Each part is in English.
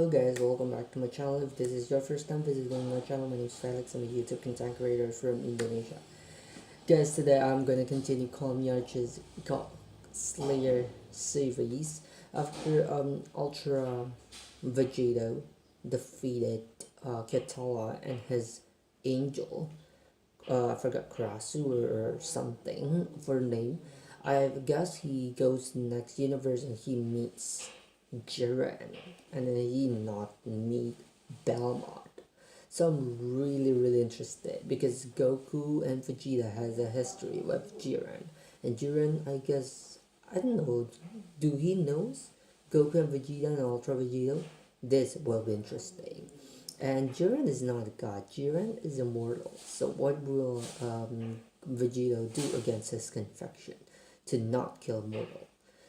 Hello guys, welcome back to my channel. If this is your first time visiting my channel, my name is Felix. I'm a YouTube content creator from Indonesia. Guys, today I'm gonna continue Me ARJ's God Slayer series after Ultra Vegito defeated Kitala and his angel. I forgot Karasu or something for name. I guess he goes to the next universe and he meets Jiren, and then he not meet Belmont. So I'm really interested because Goku and Vegeta has a history with Jiren, and Jiren, I guess, I don't know, do he knows Goku and Vegeta and Ultra Vegito? This will be interesting. And Jiren is not a god. Jiren is immortal. So what will Vegito do against his confection to not kill mortal?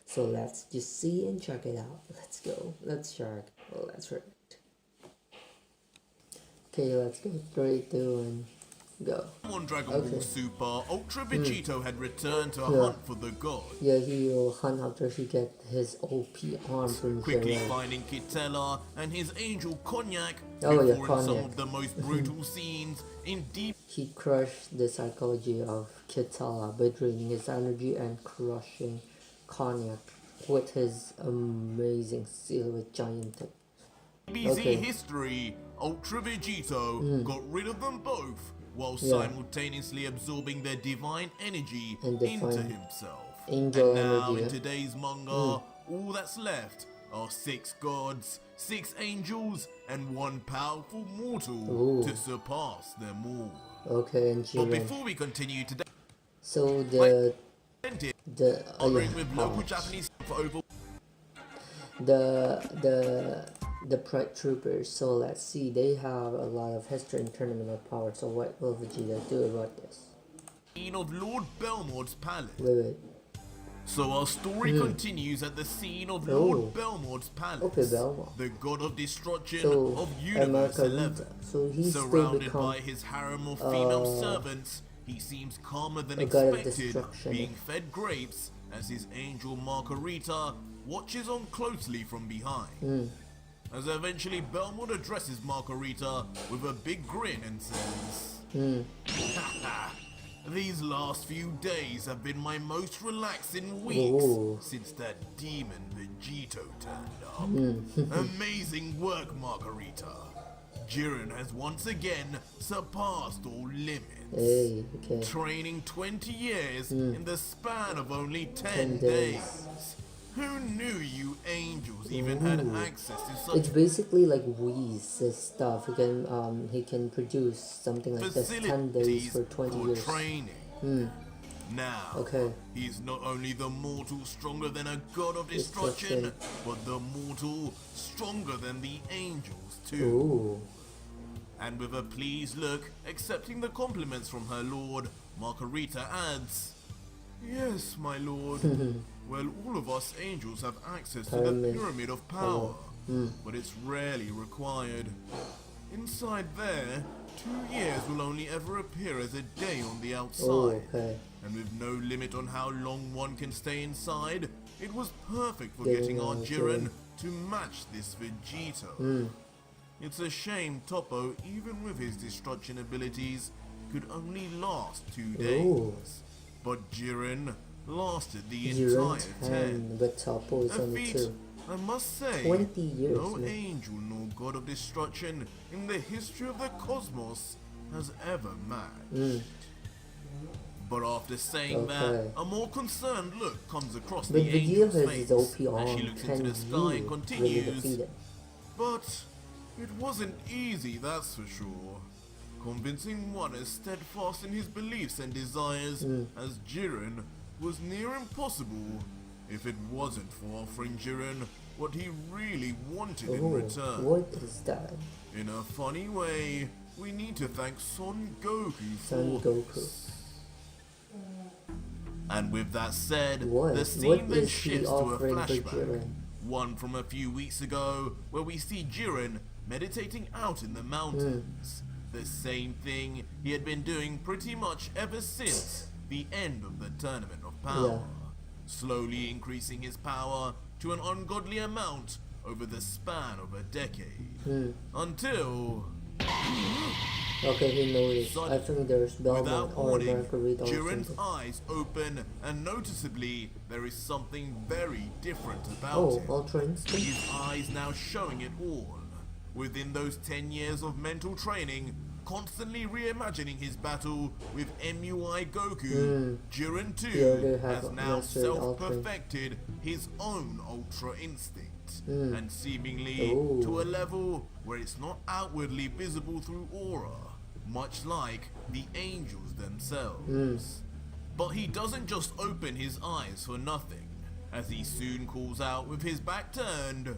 So let's just see and check it out. Let's go. Let's check. Well, let's read it. Okay, let's go. 3, 2, and go. On Dragon Ball Super, Ultra Vegito had returned to hunt for the god. Yeah, he will hunt after he get his OP arm from Quickly Jiren. finding Kitela and his angel Cognac Oh yeah, before in some Cognac. of the most brutal scenes in deep. He crushed the psychology of Kitala by draining his energy and crushing Cognac with his amazing seal with giant tip. BZ history, Ultra Vegito got rid of them both while simultaneously absorbing their divine energy into himself. Angel and now energy, in today's manga, all that's left are 6 gods, 6 angels, and 1 powerful mortal to surpass them all. Okay, and Jiren. But before we continue today, so the with local Japanese for over the Pride Troopers. So let's see, they have a lot of history and tournament of power. So what will Vegeta do about this? scene of Lord Belmont's palace. Wait. So our story continues at the scene of Lord Belmont's palace. Okay, Belmont. The god of destruction So of Universe 11. So he's Surrounded still by his harem of female servants, he seems calmer than a god of expected, destruction. being fed grapes as his angel Margarita watches on closely from behind. As eventually Belmont addresses Margarita with a big grin and says, "These last few days have been my most relaxing weeks since that demon Vegito turned up. Amazing work, Margarita. Jiren has once again surpassed all limits. Hey, okay. Training 20 years in the span of only 10 days. Who knew you angels even had access to such It's basically like whis stuff. He can produce something like this 10 days for 20 years. Training? Now, he's not only the mortal stronger than a god of destruction, but the mortal stronger than the angels too. And with a pleased look, accepting the compliments from her lord, Margarita adds, "Yes, my lord. Well, all of us angels have access to the pyramid of power, but it's rarely required. Inside there, 2 years will only ever appear as a day on the outside. And with no limit on how long one can stay inside, it was perfect for getting our Jiren to match this Vegito. It's a shame Toppo, even with his destruction abilities, could only last 2 days. But Jiren lasted the entire 10. But Toppo is A only feat, 2. I must say, 20 years, no man. angel nor god of destruction in the history of the cosmos has ever matched." But after saying that, a more concerned look comes across the angel's face as she looks into the sky and continues, "But it wasn't easy, that's for sure. Convincing one as steadfast in his beliefs and desires as Jiren was near impossible if it wasn't for offering Jiren what he really wanted in return. What is that? In a funny way, we need to thank Son Goku Son for Goku. this." And with that said, What? the scene What then is he shifts to a offering for flashback. Jiren? One from a few weeks ago, where we see Jiren meditating out in the mountains. The same thing he had been doing pretty much ever since the end of the Tournament of Power. Slowly increasing his power to an ungodly amount over the span of a decade. Until... Okay, he noticed. I think there's Belmont or warning, Margarita or Jiren's something. eyes open, and noticeably, there is something very different about him. Ultra Instinct? His eyes now showing it all. Within those 10 years of mental training, constantly reimagining his battle with MUI Goku, Jiren too has now self-perfected his own Ultra Instinct. And seemingly to a level where it's not outwardly visible through aura, much like the angels themselves. But he doesn't just open his eyes for nothing, as he soon calls out with his back turned,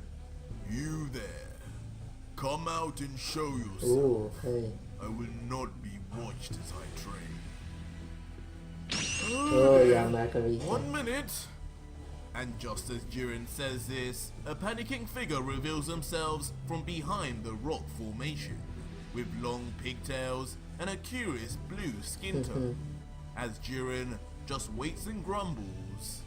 "You there, come out and show yourself. I will not be watched as I train." Margarita. 1 minute. And just as Jiren says this, a panicking figure reveals themselves from behind the rock formation, with long pigtails and a curious blue skin tone, as Jiren just waits and grumbles,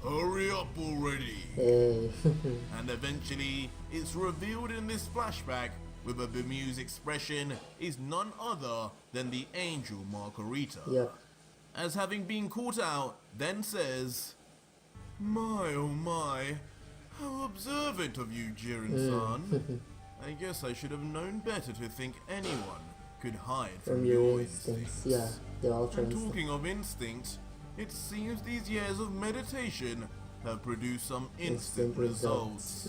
"Hurry up already!" And eventually, it's revealed in this flashback with a bemused expression is none other than the angel Margarita. As having been caught out, then says, "My oh my, how observant of you, Jiren-san. I guess I should have known better to think anyone could hide from your instincts." And talking of instinct, it seems these years of meditation have produced some instant results.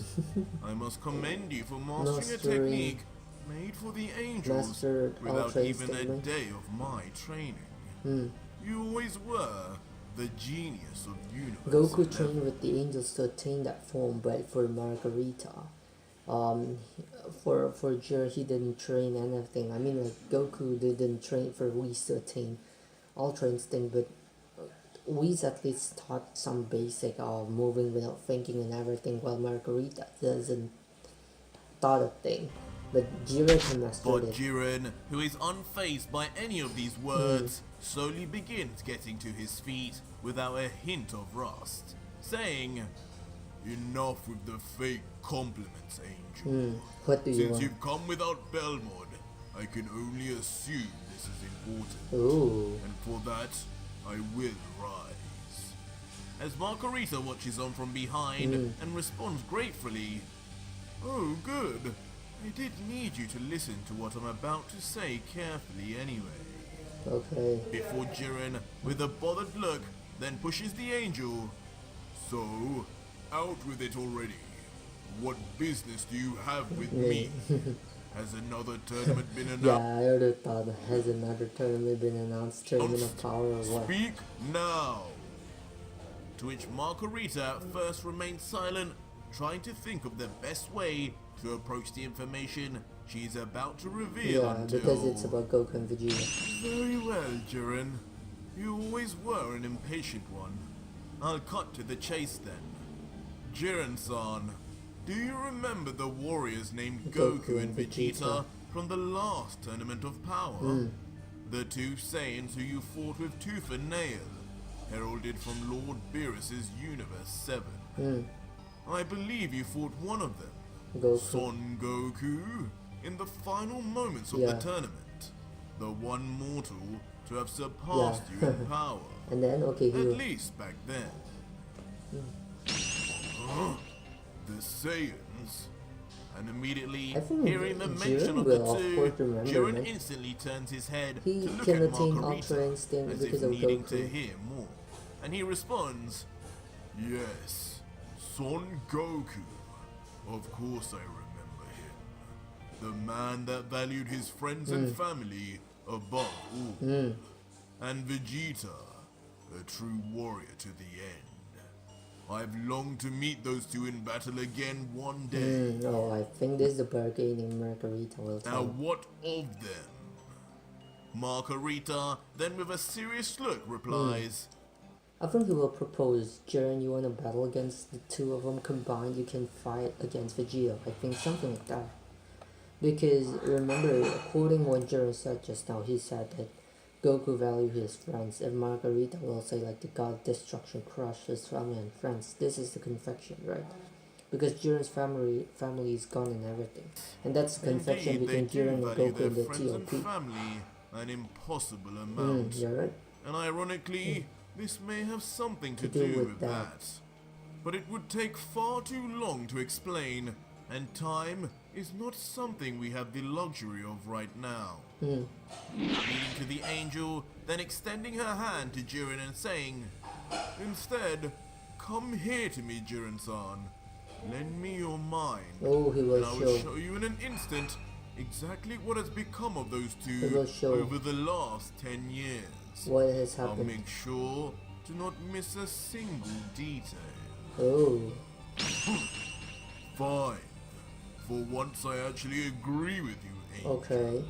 I must commend you for mastering a technique made for the angels without even a day of my training. You always were the genius of universe. Goku trained with the angels to attain that form, but for Margarita, for Jiren, he didn't train anything. I mean, like, Goku didn't train for Whis to attain Ultra Instinct, but Whis at least taught some basic moving without thinking and everything, while Margarita doesn't thought a thing. But Jiren can master it. Jiren, who is unfazed by any of these words, slowly begins getting to his feet without a hint of rust, saying, "Enough with the fake compliments, Angel. What do you Since want? you've come without Belmont, I can only assume this is important. And for that, I will rise." As Margarita watches on from behind and responds gratefully, "Oh, good. I did need you to listen to what I'm about to say carefully anyway." Before Jiren, with a bothered look, then pushes the angel, "So, out with it already. What business do you have with me? Has another tournament been announced?" I already thought, has another tournament been announced? Tournament of Power or what? "Speak now." To which Margarita at first remains silent, trying to think of the best way to approach the information she's about to reveal until... because it's about Goku and Vegeta. "Very well, Jiren. You always were an impatient one. I'll cut to the chase then. Jiren-san, do you remember the warriors named Goku and Vegeta from the last Tournament of Power? The two Saiyans who you fought with tooth and nail, heralded from Lord Beerus's Universe 7. I believe you fought one of them, Son Goku, in the final moments of the tournament. The one mortal to have surpassed you in power. And then, at least back then. The Saiyans. And immediately, hearing the mention of the two, Jiren instantly turns his head to look at Margarita as if needing to hear more. And he responds, "Yes, Son Goku. Of course I remember him. The man that valued his friends and family above all. And Vegeta, a true warrior to the end. I've longed to meet those two in battle again one day." I think this is the bargaining Margarita will tell. Now what of them? Margarita then with a serious look replies, I think he will propose, "Jiren, you want to battle against the two of them combined? You can fight against Vegeta." I think something like that. Because remember, quoting what Jiren said just now, he said that Goku value his friends. If Margarita will say like the god destruction crushed his family and friends, this is the confection, right? Because Jiren's family is gone and everything. And that's the confection Indeed, between they do Jiren and value Goku their in the friends and TOP. family an impossible amount. You're right. And ironically, this may have something to do with that. But it would take far too long to explain, and time is not something we have the luxury of right now. Leading to the angel, then extending her hand to Jiren and saying, "Instead, come here to me, Jiren-san. Lend me your mind. Oh, he will and I will show you in an instant exactly what has become of those two over the last 10 years. What has happened? I'll make sure to not miss a single detail." Oh. Fine. For once I actually agree with you, Angel. Okay.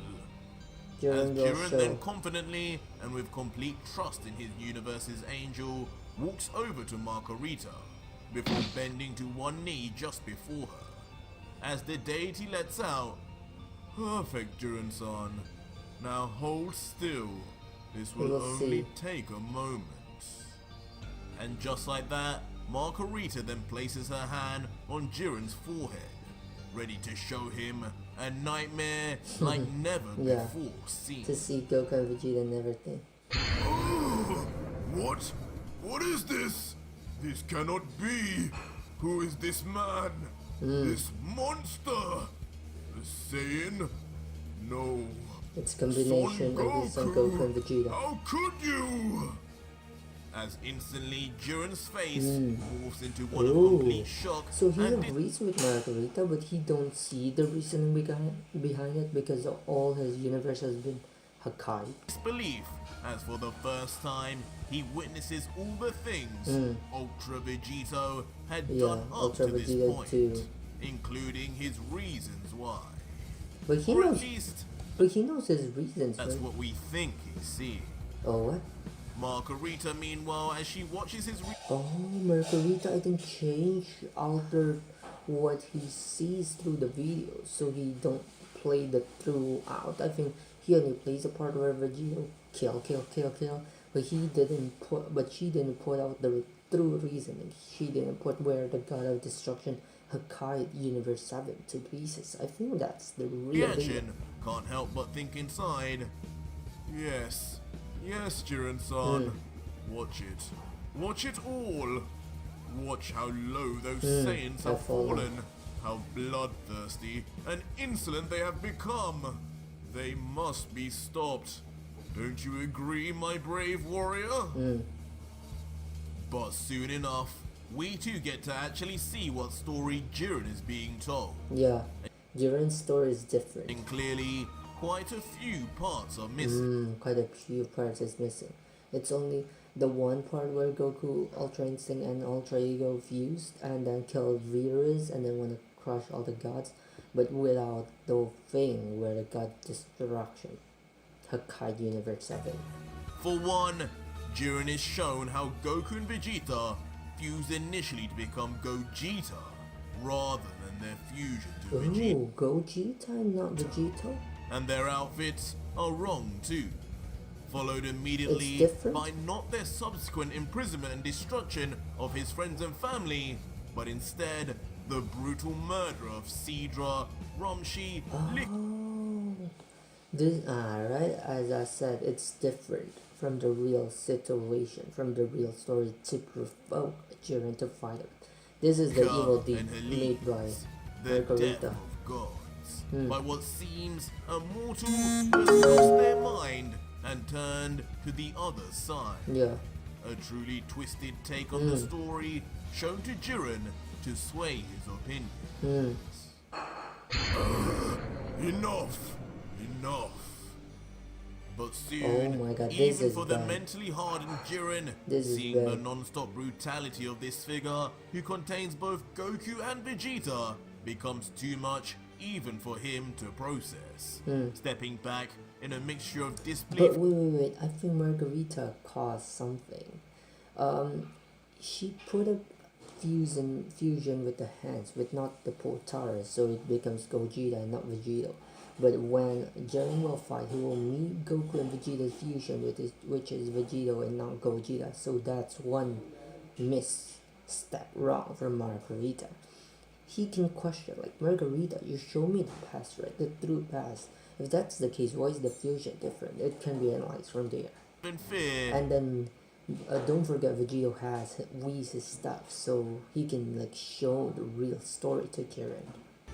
As Jiren will Jiren show. then confidently and with complete trust in his universe's angel walks over to Margarita before bending to one knee just before her. As the deity lets out, "Perfect, Jiren-san. Now hold still. This will only take a moment." And just like that, Margarita then places her hand on Jiren's forehead, ready to show him a nightmare like never before seen. To see Goku and Vegeta and everything. What? What is this? This cannot be. Who is this man? This monster? The Saiyan? No. It's a combination of his Son Goku and Vegeta. How could you? As instantly Jiren's face morphs into one of complete shock. So he agrees with Margarita, but he don't see the reasoning behind it because all his universe has been hakai. Disbelief, as for the first time he witnesses all the things Ultra Vegito had done up Ultra to this Vegeta point, too. including his reasons why. But he Or knows. at least But he knows his reasons. that's right? what we think he's seeing. Oh what? Margarita, meanwhile, as she watches his Oh, Margarita, I think altered what he sees through the videos, so he don't play the throughout. I think he only plays a part where Vegeta kill, but she didn't put out the true reasoning. She didn't put where the God of Destruction Hakai Universe 7 to pieces. I think that's the real reaction. Can't help but think inside, yes, Jiren-san, watch it. Watch it all. Watch how low those Saiyans have fallen, how bloodthirsty and insolent they have become. They must be stopped. Don't you agree, my brave warrior? But soon enough, we too get to actually see what story Jiren is being told. Yeah, Jiren's story is different. And clearly, quite a few parts are missing. Quite a few parts is missing. It's only the one part where Goku, Ultra Instinct, and Ultra Ego fused and then killed Beerus and then want to crush all the gods, but without the thing where the god destruction, Hakai Universe 7. For one, Jiren is shown how Goku and Vegeta fused initially to become Gogeta, rather than their fusion to Vegeta. Ooh, Gogeta and not Vegeta? And their outfits are wrong too. Followed immediately by not their subsequent imprisonment and destruction of his friends and family, but instead the brutal murder of Sidra, Ramshi, Right, as I said, it's different from the real situation, from the real story to provoke Jiren to fight him. This is the evil deed made by Margarita. By what seems a mortal who has lost their mind and turned to the other side. Yeah. A truly twisted take on the story shown to Jiren to sway his opinions. Enough. But soon, even for the mentally hardened Jiren, seeing the non-stop brutality of this figure who contains both Goku and Vegeta becomes too much even for him to process. Stepping back in a mixture of disbelief. But wait, I think Margarita caused something. She put a fusion with the hands, with not the Potara, so it becomes Gogeta and not Vegeta. But when Jiren will fight, he will meet Goku and Vegeta's fusion, which is Vegito and not Gogeta. So that's one misstep wrong from Margarita. He can question, like, Margarita, you show me the past, right? The true past. If that's the case, why is the fusion different? It can be analyzed from there. And then don't forget, Vegito has whis stuff, so he can like show the real story to Jiren.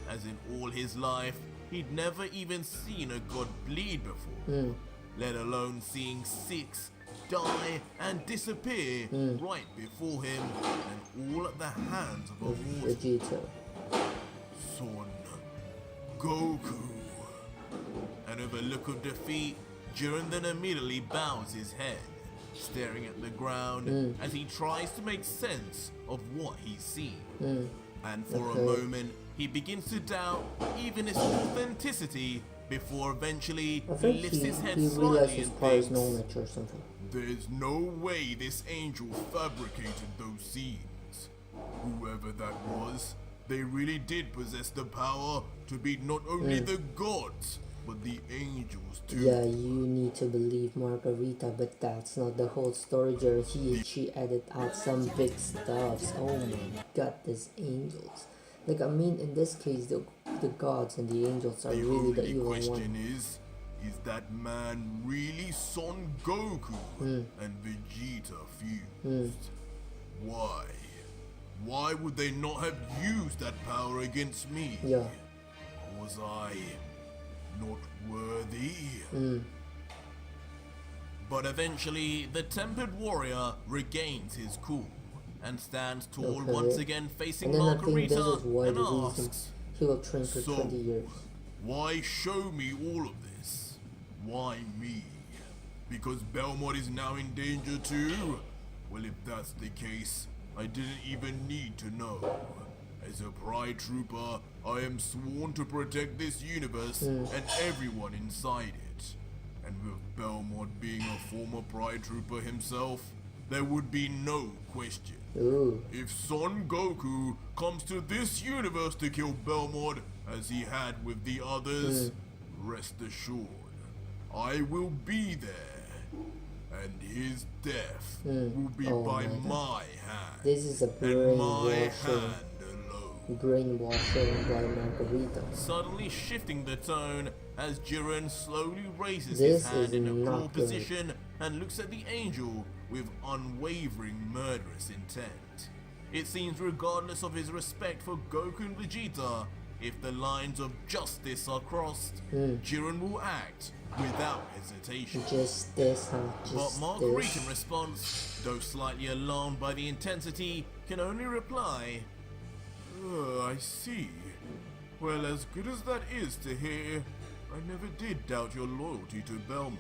As in all his life, he'd never even seen a god bleed before, let alone seeing 6 die and disappear right before him, and all at the hands of a mortal. Vegeta. Son Goku. And with a look of defeat, Jiren then immediately bows his head, staring at the ground as he tries to make sense of what he's seen. And for a moment, he begins to doubt even its authenticity before eventually he lifts his head slightly and thinks, or something. there's no way this angel fabricated those scenes. Whoever that was, they really did possess the power to beat not only the gods, but the angels too. Yeah, you need to believe Margarita, but that's not the whole story, Jiren. She added out some big stuffs. Oh my god, these angels. Like, I mean, in this case, the gods and the angels are really the evil one. The question is that man really Son Goku and Vegeta fused? Why? Why would they not have used that power against me? Yeah. Was I not worthy? But eventually, the tempered warrior regains his cool and stands tall once again facing Margarita and asks, he will train for 20 years. Why show me all of this? Why me? Because Belmont is now in danger too? Well, if that's the case, I didn't even need to know. As a Pride Trooper, I am sworn to protect this universe and everyone inside it. And with Belmont being a former Pride Trooper himself, there would be no question. If Son Goku comes to this universe to kill Belmont as he had with the others, rest assured, I will be there. And his death will be by my hand. This is a brainwashing by Margarita. Suddenly shifting the tone as Jiren slowly raises his hand in a claw position and looks at the angel with unwavering murderous intent. It seems regardless of his respect for Goku and Vegeta, if the lines of justice are crossed, Jiren will act without hesitation. But Margarita in response, though slightly alarmed by the intensity, can only reply, I see. Well, as good as that is to hear, I never did doubt your loyalty to Belmont.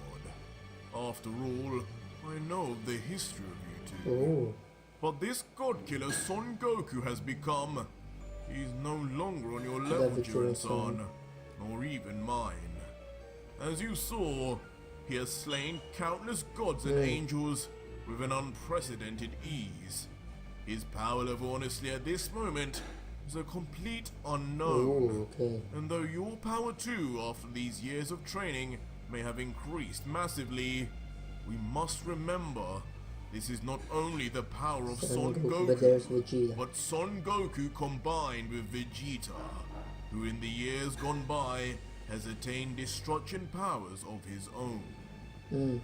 After all, I know of the history of you two. But this god killer Son Goku has become, he's no longer on your level, Jiren-san, nor even mine. As you saw, he has slain countless gods and angels with an unprecedented ease. His power level, honestly, at this moment, is a complete unknown. And though your power too, after these years of training, may have increased massively, we must remember, this is not only the power of Son Goku, but Son Goku combined with Vegeta, who in the years gone by has attained destruction powers of his own. And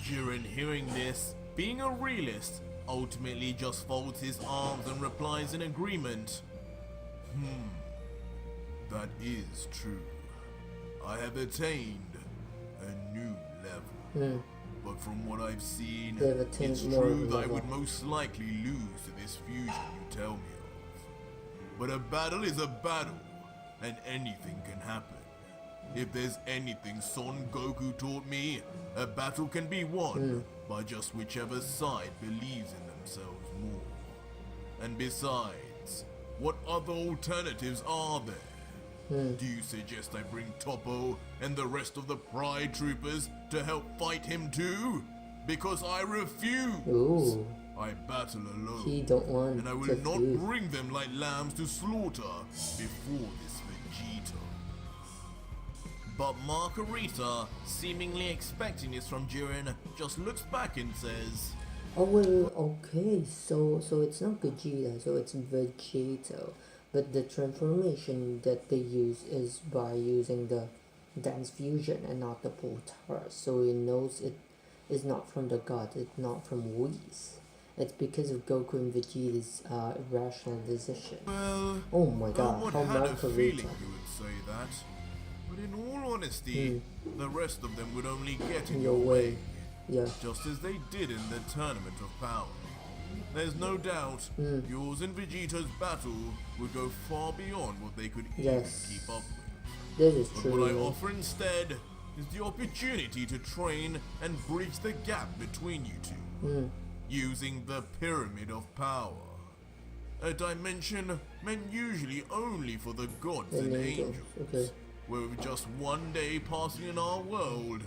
Jiren, hearing this, being a realist, ultimately just folds his arms and replies in agreement. That is true. I have attained a new level. But from what I've seen, it's true that I would most likely lose to this fusion you tell me of. But a battle is a battle, and anything can happen. If there's anything Son Goku taught me, a battle can be won by just whichever side believes in themselves more. And besides, what other alternatives are there? Do you suggest I bring Toppo and the rest of the Pride Troopers to help fight him too? Because I refuse! I battle alone, and I will not bring them like lambs to slaughter before this Vegeta. But Margarita, seemingly expecting this from Jiren, just looks back and says, "Oh well, okay, so it's not Gogeta, so it's Vegito, but the transformation that they use is by using the dance fusion and not the Potara, so it knows it is not from the god, it's not from whis. It's because of Goku and Vegeta's irrational decision." "Well, Oh my god, I would how had a feeling Margarita. you would say that. But in all honesty, the rest of them would only get in Your your way, Yeah. just as they did in the Tournament of Power. There's no doubt yours and Vegeta's battle would go far beyond what they could even keep up with. This is But true. what I offer instead is the opportunity to train and bridge the gap between you two, using the Pyramid of Power. A dimension meant usually only for the gods and angels, where with just one day passing in our world,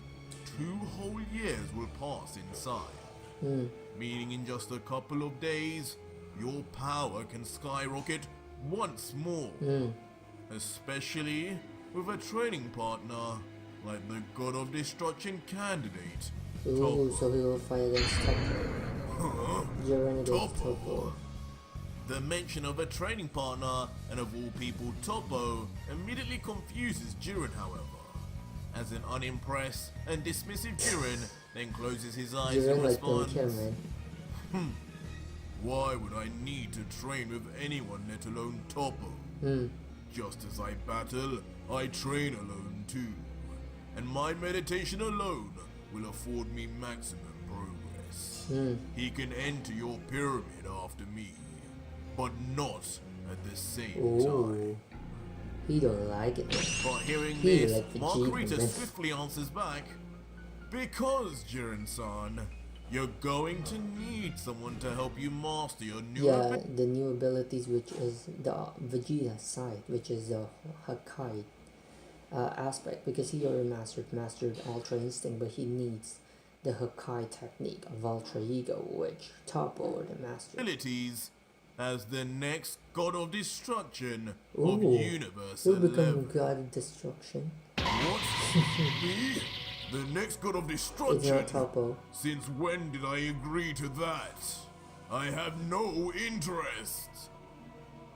2 whole years will pass inside. Meaning in just a couple of days, your power can skyrocket once more. Especially with a training partner like the God of Destruction candidate, Ooh, so he will fight against Toppo. Jiren against Toppo. The mention of a training partner, and of all people Toppo, immediately confuses Jiren, however, as an unimpressed and dismissive Jiren then closes his eyes Jiren and like don't care, responds, man. "Why would I need to train with anyone, let alone Toppo? Just as I battle, I train alone too, and my meditation alone will afford me maximum progress. He can enter your pyramid after me, but not at the same time." He don't like it. But hearing He this, like Margarita Vegeta. swiftly answers back, "Because, Jiren-san, you're going to need someone to help you master your new The new abilities, which is the Vegeta side, which is the hakai aspect, because he already mastered Ultra Instinct, but he needs the hakai technique of Ultra Ego, which Toppo already mastered. abilities as the next God of Destruction Ooh, of Universe he'll become 11. God of Destruction. What? Me? The next God of It's Destruction? not Toppo. Since when did I agree to that? I have no interest."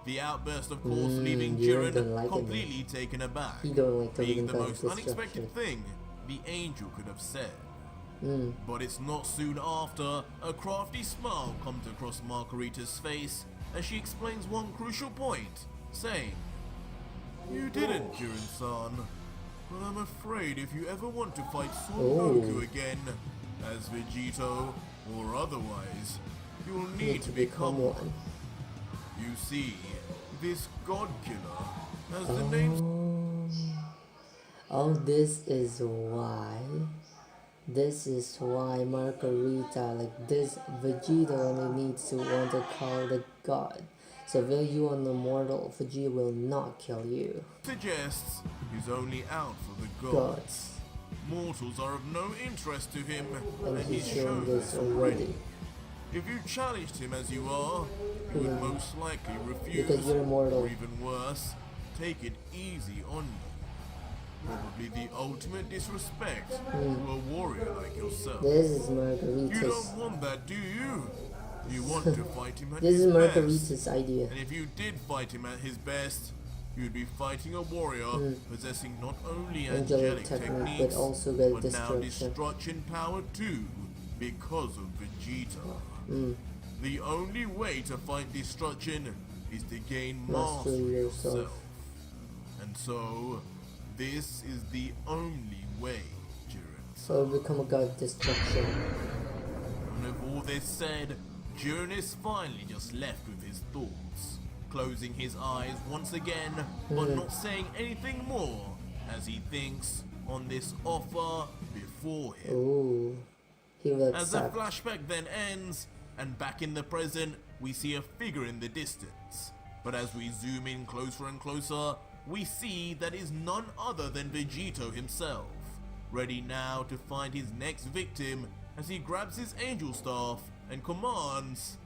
The outburst, of course, leaving Jiren don't Jiren like it, completely taken aback, He don't like being talking the about most destruction. unexpected thing the angel could have said. But it's not soon after a crafty smile comes across Margarita's face as she explains one crucial point, saying, "You didn't, Jiren-san, but I'm afraid if you ever want to fight Son Goku again, as Vegito or otherwise, you'll need to become one. You see, this God Killer has the name..." Oh, this is why. This is why Margarita, like this, Vegeta only needs to want to call the god. So will you on the mortal, Vegeta will not kill you. Suggests he's only out for the Gods. Mortals are of no interest to him, And and he's he's shown shown this this already. If you challenged him as you are, he would most likely refuse, Because you're immortal. or even worse, take it easy on you. Probably the ultimate disrespect to a warrior like yourself. This is You Margarita's. don't want that, do you? You want to fight him at This his is best. Margarita's idea. And if you did fight him at his best, you'd be fighting a warrior possessing not only angelic technique, techniques, but also the but now destruction. destruction power too, because of Vegeta. The only way to fight destruction is to gain Master mastery yourself. yourself. And so, this is the only way, Jiren. So become a god of destruction. And with all this said, Jiren is finally just left with his thoughts, closing his eyes once again, but not saying anything more, as he thinks on this offer before him. Ooh. He will As the accept. flashback then ends, and back in the present, we see a figure in the distance. But as we zoom in closer and closer, we see that is none other than Vegito himself, ready now to find his next victim as he grabs his angel staff and commands,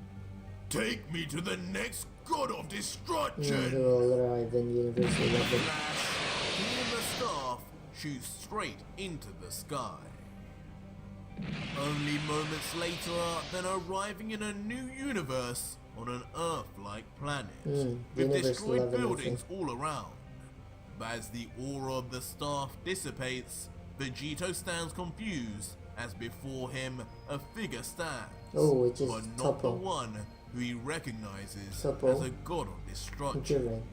"Take me to the next God of He Destruction!" will arrive in Universal 11. Flash, he and the staff shoots straight into the sky. Only moments later than arriving in a new universe on an Earth-like planet with destroyed buildings all around. But as the aura of the staff dissipates, Vegito stands confused as before him a figure stands, which is but not the one who he recognizes as a god of destruction.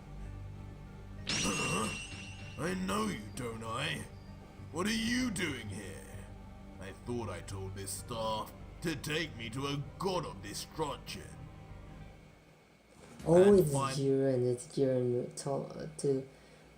I know you, don't I? What are you doing here? I thought I told this staff to take me to a god of destruction. It's Jiren. It's Jiren to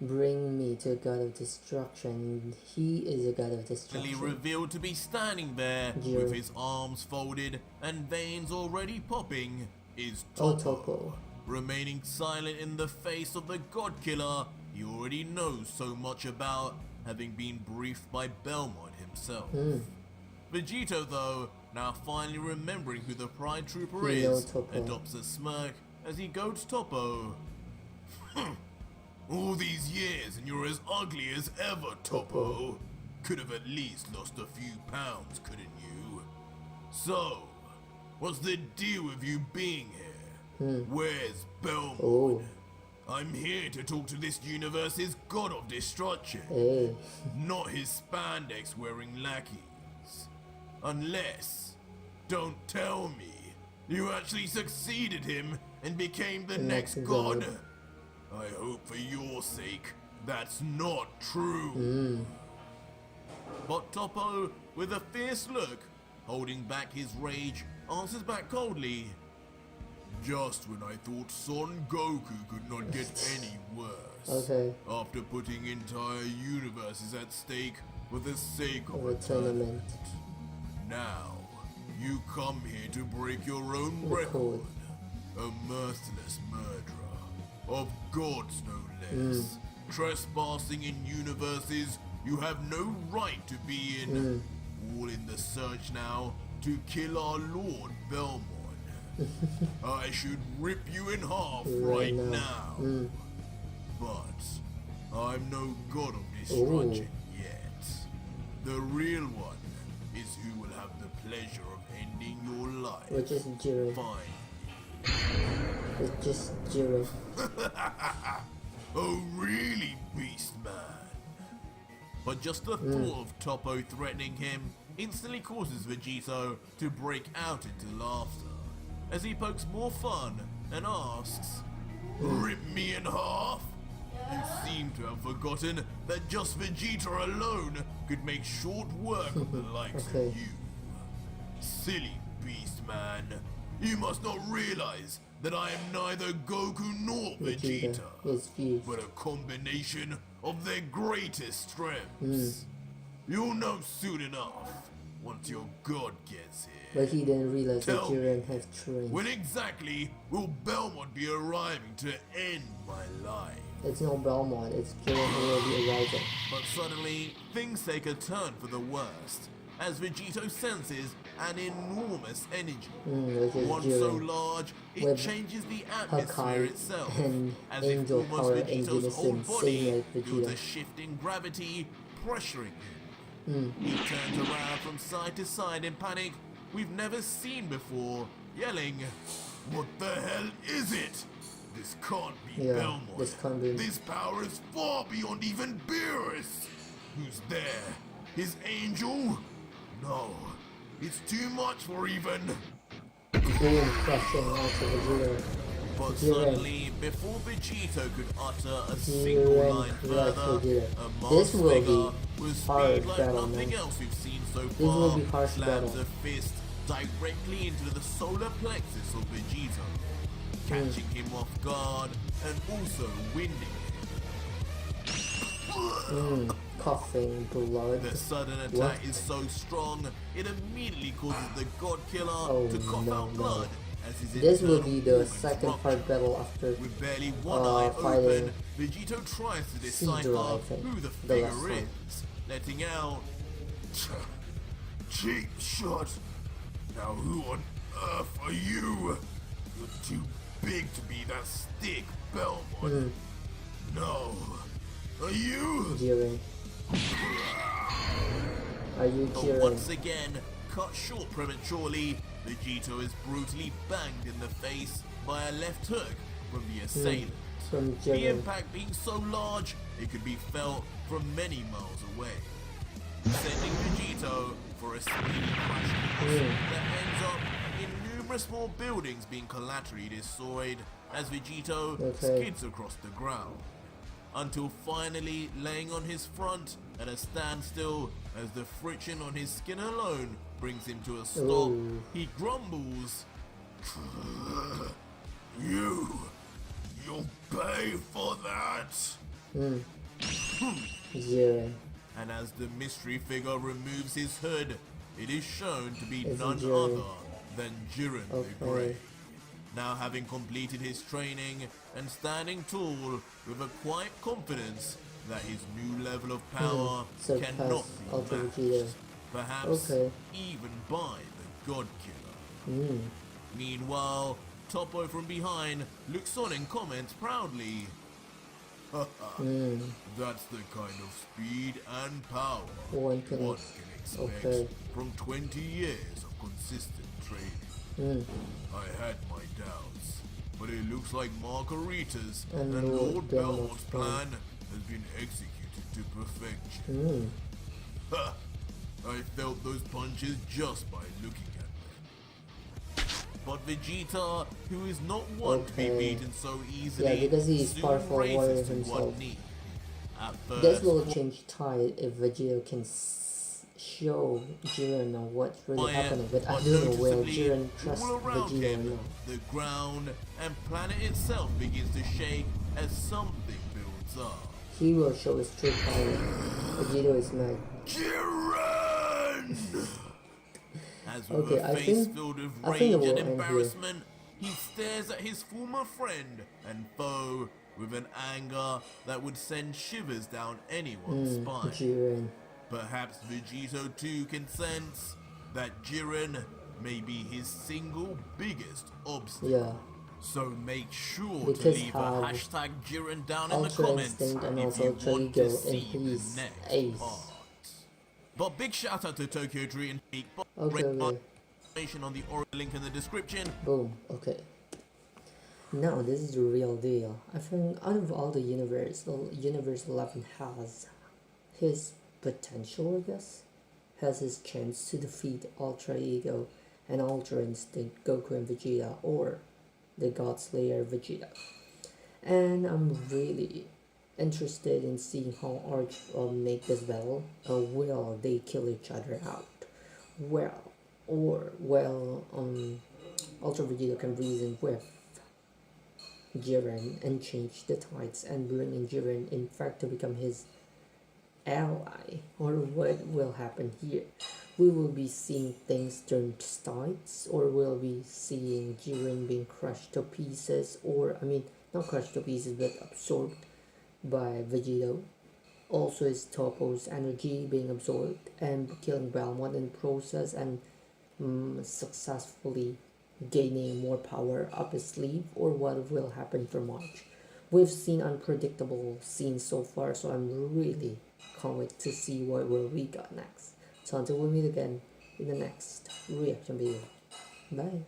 bring me to a god of destruction. He is a god of destruction. Revealed to be standing there with his arms folded and veins already popping is Toppo. Remaining silent in the face of the god killer he already knows so much about, having been briefed by Belmont himself. Vegito, though, now finally remembering who the Pride Trooper is, adopts a smirk as he goads Toppo. All these years and you're as ugly as ever, Toppo. Could have at least lost a few pounds, couldn't you? So, what's the deal with you being here? Where's Belmont? I'm here to talk to this universe's god of destruction, not his spandex wearing lackeys. Unless, don't tell me, you actually succeeded him and became the next god. I hope for your sake that's not true. But Toppo, with a fierce look, holding back his rage, answers back coldly. Just when I thought Son Goku could not get any worse. After putting entire universes at stake for the sake of a tournament. Now, you come here to break your own record. A merciless murderer. Of gods no less. Trespassing in universes you have no right to be in. All in the search now to kill our Lord Belmont. I should rip you in half right now. But I'm no god of destruction yet. The real one is who will have the pleasure of ending your life. Which is Jiren. Fine. It's just Jiren. Oh really, beast man? But just the thought of Toppo threatening him instantly causes Vegito to break out into laughter as he pokes more fun and asks, Rip me in half? You seem to have forgotten that just Vegeta alone could make short work of the likes of you. Silly beast man, you must not realize that I am neither Goku nor Vegeta, but a combination of their greatest strengths. You'll know soon enough, once your god gets here. But he didn't realize that Jiren has trained. When exactly will Belmont be arriving to end my life? It's not Belmont, it's Jiren who will be arriving. But suddenly, things take a turn for the worst, as Vegito senses an enormous energy. One so large, it changes the atmosphere itself, as if almost Vegito's whole body feels a shift in gravity pressuring him. He turns around from side to side in panic we've never seen before, yelling, What the hell is it? This can't be Belmont. This can't be. This power is far beyond even beerus. Who's there? His angel? No, it's too much for even. Boom, crushing onto Vegeta. But suddenly, before Vegito could utter a single line further, a masked figure with speed like nothing else we've seen so far slams a fist directly into the solar plexus of Vegito, catching him off guard and also winding him. Coughing blood. The sudden attack is so strong, it immediately causes the god killer to cough out blood. This will be the second part battle after with barely one eye open, Vegito tries to decipher who the figure is, letting out cheap shot. Now who on earth are you? You're too big to be that stick, Belmont. No. Are you? Jiren. Are you But Jiren? once again, cut short prematurely, Vegito is brutally banged in the face by a left hook from the assailant. From The Jiren. impact being so large, it could be felt from many miles away, sending Vegito for a speedy crash course that ends up in numerous more buildings being collaterally destroyed as Vegito skids across the ground, until finally laying on his front at a standstill as the friction on his skin alone brings him to a stop. Ooh. He grumbles, You'll pay for that! Jiren. And as the mystery figure removes his hood, it is shown to be It's none Jiren. other than Jiren the Grey. Now having completed his training and standing tall with a quiet confidence that his new level of power Surpass cannot be Ultra matched, Vegeta. perhaps even by the God Killer. Meanwhile, Toppo from behind looks on and comments proudly, That's the kind of speed and power One can expect from 20 years of consistent training. I had my doubts, but it looks like Margarita's and Lord Belmont's plan has been executed to perfection. I felt those punches just by looking at them. But Vegeta, who is not one to be beaten so easily, because he is soon powerful warrior raises to himself. one knee. At first, This will change tide if Vegeta can show Jiren on what's really happening, but I don't know where noticeably, Jiren trusts all around Vegeta or him, not. the ground and planet itself begins to shake as something builds up. He will show his true power. Vegeta is mad. Jiren! As with Okay, a I face think- filled with I think rage it and will end here. embarrassment, he stares at his former friend and foe with an anger that would send shivers down anyone's spine. Jiren. Perhaps Vegito too can sense that Jiren may be his single biggest obstacle. Yeah. So make sure Because to leave a have hashtag Jiren down in the Ultra comments Instinct and if also you Ultra want to Ego see in the his next ace. part. But big shout out to Tokyo Dream and Okay. information on the Oreo link in the description. Boom. Okay. Now this is the real deal. I think out of all the universe 11 has his potential, I guess. Has his chance to defeat Ultra Ego and Ultra Instinct Goku and Vegeta, or the God Slayer Vegeta. And I'm really interested in seeing how ARJ will make this battle. Will they kill each other out? Ultra Vegeta can reason with Jiren and change the tides and bring in Jiren in fact to become his ally, or what will happen here? We will be seeing things turn to sides, or will be seeing Jiren being crushed to pieces, or I mean not crushed to pieces but absorbed by Vegito. Also is Toppo's energy being absorbed and killing Belmont in the process, and successfully gaining more power up his sleeve, or what will happen for March. We've seen unpredictable scenes so far, so I'm really can't wait to see what will we got next. So until we meet again in the next reaction video, bye.